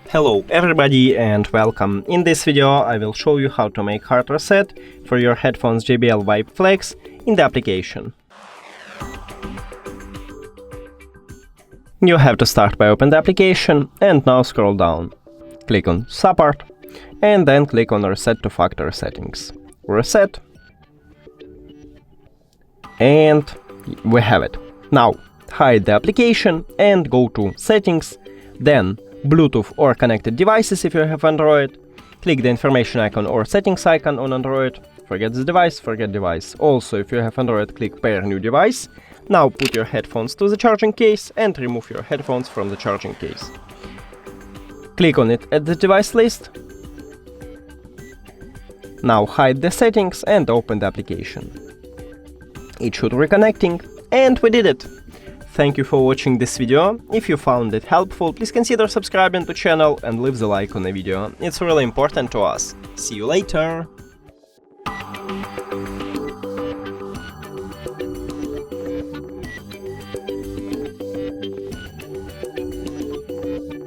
Hello everybody and welcome. In this video I will show you how to make hard reset for your headphones JBL Vibe Flex in the application. You have to start by open the application and now scroll down. Click on Support and then click on Reset to Factory Settings. Reset. And we have it. Now hide the application and go to Settings, then Bluetooth or connected devices if you have Android. Click the information icon or settings icon on Android. Forget this device, forget device. Also, if you have Android, click pair new device. Now put your headphones to the charging case and remove your headphones from the charging case. Click on it at the device list. Now hide the settings and open the application. It should reconnecting, and we did it! Thank you for watching this video. If you found it helpful, please consider subscribing to the channel and leave the like on the video. It's really important to us. See you later!